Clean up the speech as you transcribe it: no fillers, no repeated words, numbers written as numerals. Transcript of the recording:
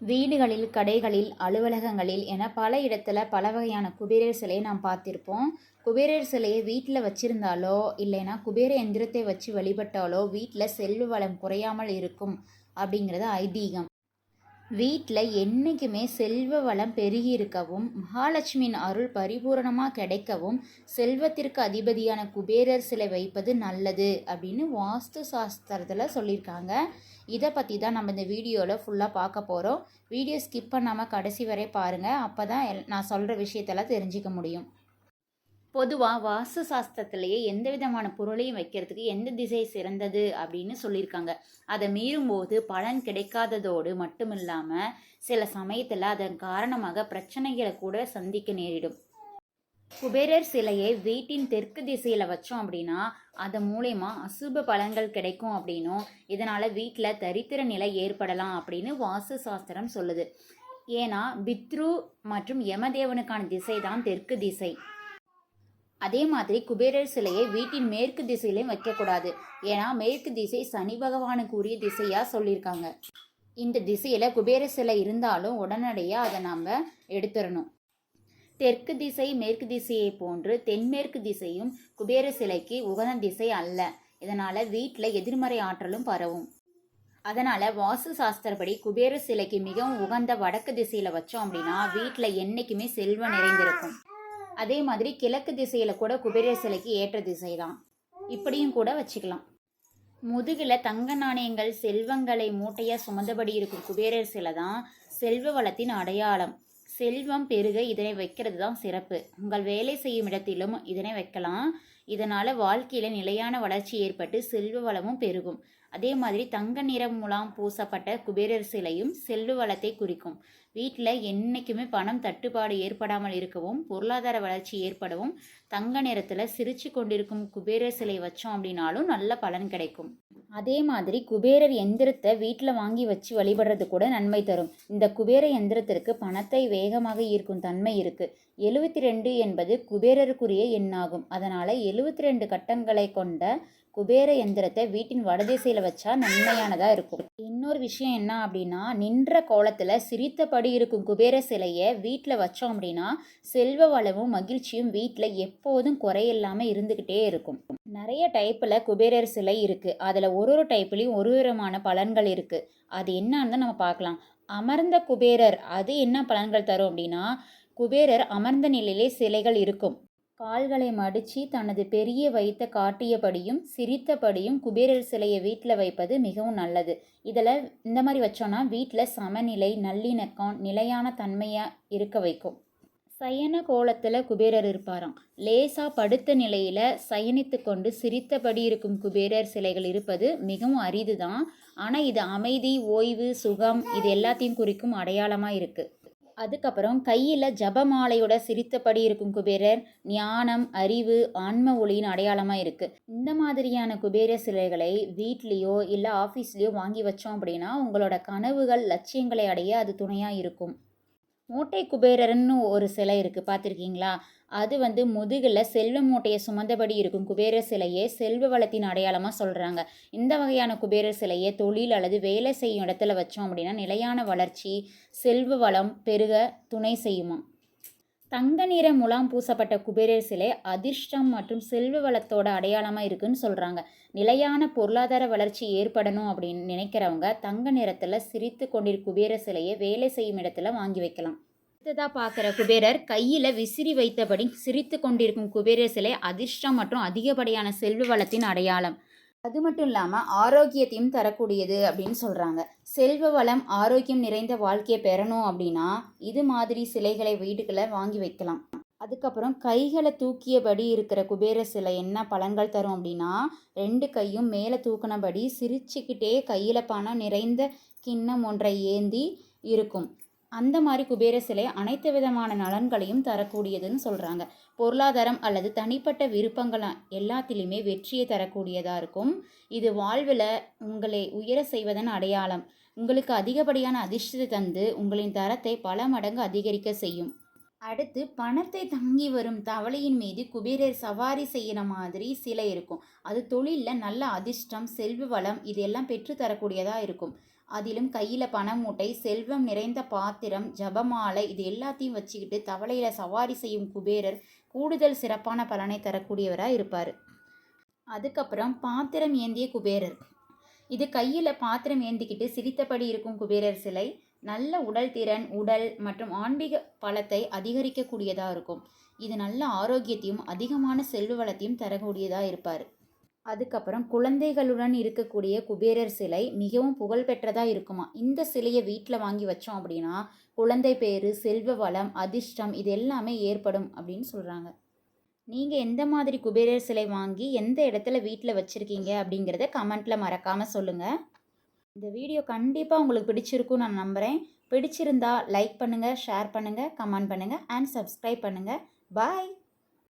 வீடுகளில், கடைகளில், அலுவலகங்களில் என பல இடத்துல பல வகையான குபேரர் சிலையை நாம் பார்த்திருப்போம். குபேரர் சிலையை வீட்டில் வச்சிருந்தாலோ இல்லைன்னா குபேர எந்திரத்தை வச்சு வழிபட்டாலோ வீட்டில் செல்வ வளம் குறையாமல் இருக்கும் அப்படிங்கிறது ஐதீகம். வீட்டில் என்றைக்குமே செல்வ வளம் பெருகி இருக்கவும், மகாலட்சுமியின் அருள் பரிபூரணமாக கிடைக்கவும் செல்வத்திற்கு அதிபதியான குபேரர் சிலை வைப்பது நல்லது அப்படின்னு வாஸ்து சாஸ்திரத்தில் சொல்லியிருக்காங்க. இதை பற்றி தான் நம்ம இந்த வீடியோவில் ஃபுல்லாக பார்க்க போகிறோம். வீடியோ ஸ்கிப் பண்ணாமல் கடைசி வரை பாருங்கள். அப்போ தான் நான் சொல்கிற விஷயத்தெல்லாம் தெரிஞ்சிக்க முடியும். பொதுவாக வாஸ்து சாஸ்திரத்திலேயே எந்த விதமான பொருளையும் வைக்கிறதுக்கு எந்த திசை சிறந்தது அப்படின்னு சொல்லியிருக்காங்க. அதை மீறும்போது பலன் கிடைக்காததோடு மட்டும் இல்லாமல் சில சமயத்தில் அதன் காரணமாக பிரச்சனைகளை கூட சந்திக்க நேரிடும். குபேரர் சிலையை வீட்டின் தெற்கு திசையில் வச்சோம் அப்படின்னா அதன் மூலயமா அசுப பலன்கள் கிடைக்கும் அப்படின்னும், இதனால் வீட்டில் தரித்திர நிலை ஏற்படலாம் அப்படின்னு வாஸ்து சாஸ்திரம் சொல்லுது. ஏன்னா பித்ரு மற்றும் யமதேவனுக்கான திசை தான் தெற்கு திசை. அதே மாதிரி குபேரர் சிலையை வீட்டின் மேற்கு திசையிலையும் வைக்கக்கூடாது. ஏன்னா மேற்கு திசை சனி பகவானுக்கு உரிய திசையாக சொல்லியிருக்காங்க. இந்த திசையில் குபேர சிலை இருந்தாலும் உடனடியாக அதை நாம் எடுத்துடணும். தெற்கு திசை மேற்கு திசையை போன்று தென்மேற்கு திசையும் குபேர சிலைக்கு உகந்த திசை அல்ல. இதனால் வீட்டில் எதிர்மறை ஆற்றலும் பரவும். அதனால் வாஸ்து சாஸ்திரப்படி குபேர சிலைக்கு மிகவும் உகந்த வடக்கு திசையில் வச்சோம் அப்படின்னா வீட்டில் என்றைக்குமே செல்வம் நிறைந்திருக்கும். அதே மாதிரி கிழக்கு திசையில் கூட குபேரர் சிலைக்கு ஏற்ற திசை தான். இப்படியும் கூட வச்சுக்கலாம். முதுகில் தங்க நாணயங்கள் செல்வங்களை மூட்டையாக சுமந்தபடி இருக்கும் குபேரர் சிலை தான் செல்வ வளத்தின் அடையாளம். செல்வம் பெருக இதனை வைக்கிறது தான் சிறப்பு. உங்கள் வேலை செய்யும் இடத்திலும் இதனை வைக்கலாம். இதனால் வாழ்க்கையில் நிலையான வளர்ச்சி ஏற்பட்டு செல்வ வளமும் பெருகும். அதே மாதிரி தங்க நிறம் மூலம் பூசப்பட்ட குபேரர் சிலையும் செல்வ வளத்தை குறிக்கும். வீட்டில் என்றைக்குமே பணம் தட்டுப்பாடு ஏற்படாமல் இருக்கவும் பொருளாதார வளர்ச்சி ஏற்படவும் தங்க நிறத்தில் சிரிச்சு கொண்டிருக்கும் குபேரர் சிலை வச்சோம் அப்படின்னாலும் நல்ல பலன் கிடைக்கும். அதே மாதிரி குபேரர் எந்திரத்தை வீட்டில் வாங்கி வச்சு வழிபடுறது கூட நன்மை தரும். இந்த குபேர எந்திரத்திற்கு பணத்தை வேகமாக ஈர்க்கும் தன்மை இருக்குது. 72 என்பது குபேரருக்குரிய எண்ணாகும். அதனால் 72 கட்டங்களை கொண்ட குபேர எந்திரத்தை வீட்டின் வடதிசையில் வச்சா நன்மையானதாக இருக்கும். இன்னொரு விஷயம் என்ன அப்படின்னா, நின்ற கோலத்தில் சிரித்தபடி இருக்கும் குபேர சிலையை வீட்டில் வச்சோம் அப்படின்னா செல்வ வளமும் மகிழ்ச்சியும் வீட்டில் எப்போதும் குறையில்லாமல் இருந்துக்கிட்டே இருக்கும். நிறைய டைப்பில் குபேரர் சிலை இருக்குது. அதில் ஒரு டைப்லேயும் ஒரு விதமான பலன்கள் இருக்குது. அது என்னன்னு நம்ம பார்க்கலாம். அமர்ந்த குபேரர் அது என்ன பலன்கள் தரும் அப்படின்னா, குபேரர் அமர்ந்த நிலையிலே சிலைகள் இருக்கும். கால்களை மடித்து தனது பெரிய வைத்த காட்டியபடியும் சிரித்தபடியும் குபேரர் சிலையை வீட்டில் வைப்பது மிகவும் நல்லது. இதில் இந்த மாதிரி வச்சோன்னா வீட்டில் சமநிலை, நல்லிணக்கம், நிலையான தன்மையாக இருக்க வைக்கும். சயன கோலத்தில் குபேரர் இருப்பாராம். லேசாக படுத்த நிலையில் சயனித்து கொண்டு சிரித்தபடி இருக்கும் குபேரர் சிலைகள் இருப்பது மிகவும் அரிது தான். ஆனால் இது அமைதி, ஓய்வு, சுகம் இது எல்லாத்தையும் குறிக்கும் அடையாளமாக இருக்குது. அதுக்கப்புறம் கையில் ஜபமாலையோட சிரித்தபடி இருக்கும் குபேரர் ஞானம், அறிவு, ஆன்ம ஒளியின் அடையாளமாக இருக்குது. இந்த மாதிரியான குபேர சிலைகளை வீட்லேயோ இல்லை ஆஃபீஸ்லேயோ வாங்கி வச்சோம் அப்படின்னா உங்களோட கனவுகள், லட்சியங்களை அடைய அது துணையாக இருக்கும். மூட்டை குபேரர்னு ஒரு சிலை இருக்குது, பார்த்துருக்கீங்களா? அது முதுகில் செல்வ மூட்டையை சுமந்தபடி இருக்கும் குபேரர் சிலையே செல்வ வளத்தின் அடையாளமாக சொல்கிறாங்க. இந்த வகையான குபேரர் சிலையை தொழில் அல்லது வேலை செய்யும் இடத்துல வச்சோம் அப்படின்னா நிலையான வளர்ச்சி, செல்வ வளம் பெருக துணை செய்யுமா. தங்க நிற முலாம் பூசப்பட்ட குபேரர் சிலை அதிர்ஷ்டம் மற்றும் செல்வ வளத்தோட அடையாளமாக இருக்குன்னு சொல்கிறாங்க. நிலையான பொருளாதார வளர்ச்சி ஏற்படணும் அப்படின்னு நினைக்கிறவங்க தங்க நிறத்தில் சிரித்து கொண்டிருக்கும் குபேர சிலையை வேலை செய்யும் இடத்துல வாங்கி வைக்கலாம். அடுத்ததாக பார்க்குற குபேரர் கையில் விசிறி வைத்தபடி சிரித்து கொண்டிருக்கும் குபேரர் சிலை அதிர்ஷ்டம் மற்றும் அதிகப்படியான செல்வ வளத்தின் அடையாளம். அது மட்டும் இல்லாமல் ஆரோக்கியத்தையும் தரக்கூடியது அப்படின்னு சொல்கிறாங்க. செல்வ வளம், ஆரோக்கியம் நிறைந்த வாழ்க்கையை பெறணும் அப்படின்னா இது மாதிரி சிலைகளை வீடுகளை வாங்கி வைக்கலாம். அதுக்கப்புறம் கைகளை தூக்கியபடி இருக்கிற குபேர சிலை என்ன பலன்கள் தரும் அப்படின்னா, 2 கையும் மேலே தூக்கினபடி சிரிச்சுக்கிட்டே கையில் பணம் நிறைந்த கிண்ணம் ஒன்றை ஏந்தி இருக்கும். அந்த மாதிரி குபேர சிலை அனைத்து விதமான நலன்களையும் தரக்கூடியதுன்னு சொல்கிறாங்க. பொருளாதாரம் அல்லது தனிப்பட்ட விருப்பங்கள் எல்லாத்திலையுமே வெற்றியை தரக்கூடியதாக இருக்கும். இது வாழ்வில் உங்களை உயர செய்வதன் அடையாளம். உங்களுக்கு அதிகப்படியான அதிர்ஷ்டத்தை தந்து உங்களின் தரத்தை பல மடங்கு அதிகரிக்க செய்யும். அடுத்து பணத்தை தங்கி வரும் தவளையின் மீது குபேரர் சவாரி செய்கிற மாதிரி சிலை இருக்கும். அது தொழிலில் நல்ல அதிர்ஷ்டம், செல்வ வளம் இது எல்லாம் பெற்று தரக்கூடியதாக இருக்கும். அதிலும் கையில் பண மூட்டை, செல்வம் நிறைந்த பாத்திரம், ஜபமாலை இது எல்லாத்தையும் வச்சுக்கிட்டு தவளையில் சவாரி செய்யும் குபேரர் கூடுதல் சிறப்பான பலனை தரக்கூடியவராக இருப்பார். அதுக்கப்புறம் பாத்திரம் ஏந்திய குபேரர். இது கையில் பாத்திரம் ஏந்திக்கிட்டு சிரித்தபடி இருக்கும் குபேரர் சிலை நல்ல உடல் திறன், உடல் மற்றும் ஆன்மீக பலத்தை அதிகரிக்கக்கூடியதாக இருக்கும். இது நல்ல ஆரோக்கியத்தையும் அதிகமான செல்வ வளத்தையும் தரக்கூடியதாக இருப்பார். அதுக்கப்புறம் குழந்தைகளுடன் இருக்கக்கூடிய குபேரர் சிலை மிகவும் புகழ்பெற்றதாக இருக்குமா. இந்த சிலையை வீட்டில் வாங்கி வச்சோம் அப்படின்னா குழந்தை பேரு, செல்வ வளம், அதிர்ஷ்டம் இது எல்லாமே ஏற்படும் அப்படின்னு சொல்கிறாங்க. நீங்கள் எந்த மாதிரி குபேரர் சிலை வாங்கி எந்த இடத்துல வீட்டில் வச்சுருக்கீங்க அப்படிங்கிறத கமெண்ட்டில் மறக்காமல் சொல்லுங்கள். இந்த வீடியோ கண்டிப்பாக உங்களுக்கு பிடிச்சிருக்கும் நான் நம்புகிறேன். பிடிச்சிருந்தா லைக் பண்ணுங்கள், ஷேர் பண்ணுங்கள், கமெண்ட் பண்ணுங்கள் அண்ட் சப்ஸ்கிரைப் பண்ணுங்கள். பாய்.